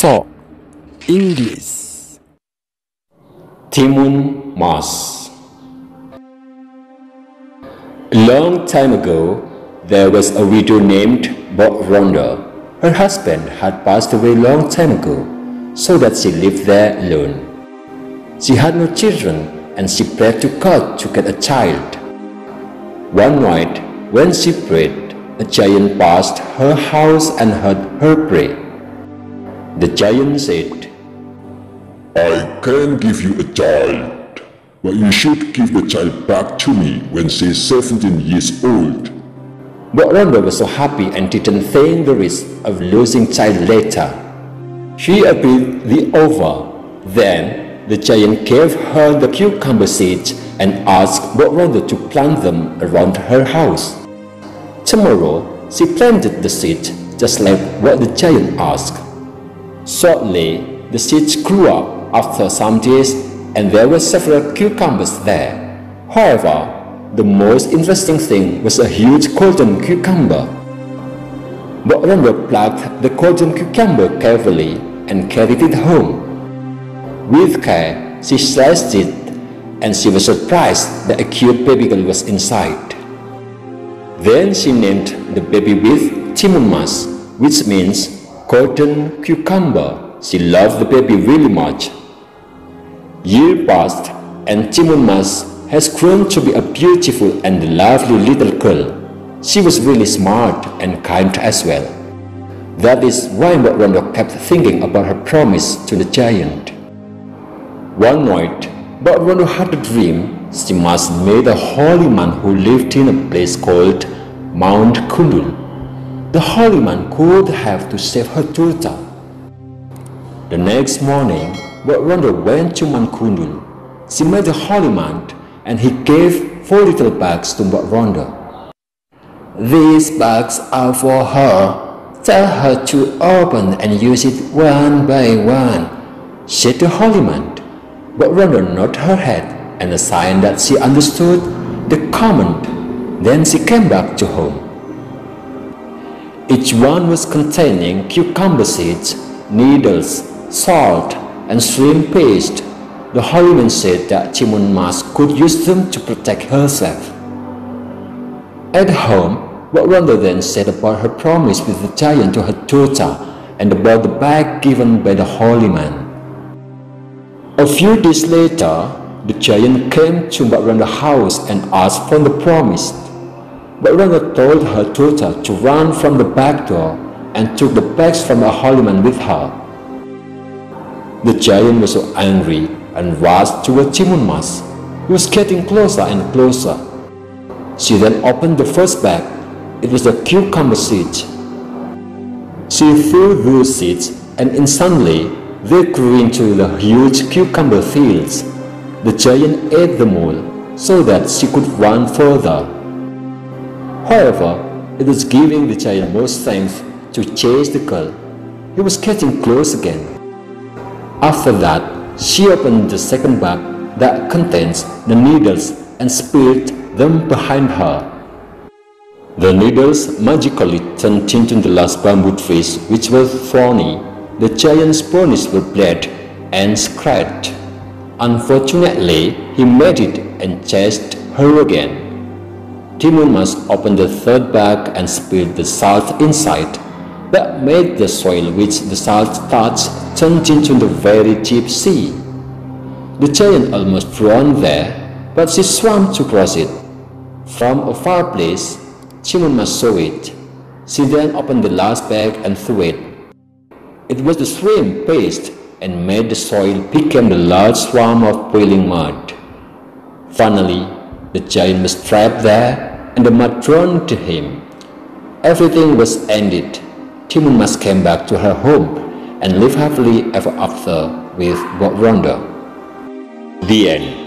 Inggris. Timun Mas. A long time ago, there was a widow named Bagaimana. Her husband had passed away a long time ago, so that she lived there alone. She had no children, and she prayed to God to get a child. One night, when she prayed, a giant passed her house and heard her pray. The giant said, "I can give you a child, but you should give the child back to me when she is 17 years old." Bagaimana was so happy and didn't think the risk of losing child later. She agreed the offer. Then the giant gave her the cucumber seeds and asked Bagaimana to plant them around her house. Tomorrow, she planted the seeds just like what the giant asked. Shortly, the seeds grew up after some days, and there were several cucumbers there. However, the most interesting thing was a huge golden cucumber. Bagaimana plucked the golden cucumber carefully and carried it home. With care, she sliced it, and she was surprised that a cute baby girl was inside. Then she named the baby with Timun Mas, which means golden cucumber. She loved the baby really much. Years passed, and Timun Mas has grown to be a beautiful and lovely little girl. She was really smart and kind as well. That is why Bagaimana kept thinking about her promise to the giant. One night, Bagaimana had a dream. She must meet a holy man who lived in a place called Mount Kundul. The holy man could have to save her daughter. The next morning, Bagaimana went to Mount Kundul. She met the holy man, and he gave 4 little bags to Bagaimana. "These bags are for her. Tell her to open and use it one by one," said the holy man. Bagaimana nodded her head and a sign that she understood the command. Then she came back to home. Each one was containing cucumber seeds, needles, salt, and shrimp paste. The holy man said that Timun Mas could use them to protect herself. At home, Bagaimana then said about her promise with the giant to her daughter and about the bag given by the holy man. A few days later, the giant came to Bagaimana's house and asked for the promise. Bagaimana told her daughter to run from the back door and took the bags from the holy man with her. The giant was so angry and rushed toward Timun Mas. He was getting closer and closer. She then opened the first bag. It was the cucumber seeds. She threw those seeds, and instantly they grew into the huge cucumber fields. The giant ate them all so that she could run further. However, it was giving the giant more strength to chase the girl. He was getting close again. After that, she opened the second bag that contains the needles and spilled them behind her. The needles magically turned into the last bamboo trees, which were thorny. The giant's bones were bled and scratched. Unfortunately, he made it and chased her again. Timun Mas opened the third bag and spilled the salt inside. That made the soil which the salt touched turn into the very deep sea. The giant almost drowned there, but she swam to cross it. From a far place, Timun Mas saw it. She then opened the last bag and threw it. It was the shrimp paste and made the soil become the large swarm of boiling mud. Finally, the giant was trapped there and the mud drawn to him. Everything was ended. Timun Mas came back to her home and lived happily ever after with Bagaimana. The end.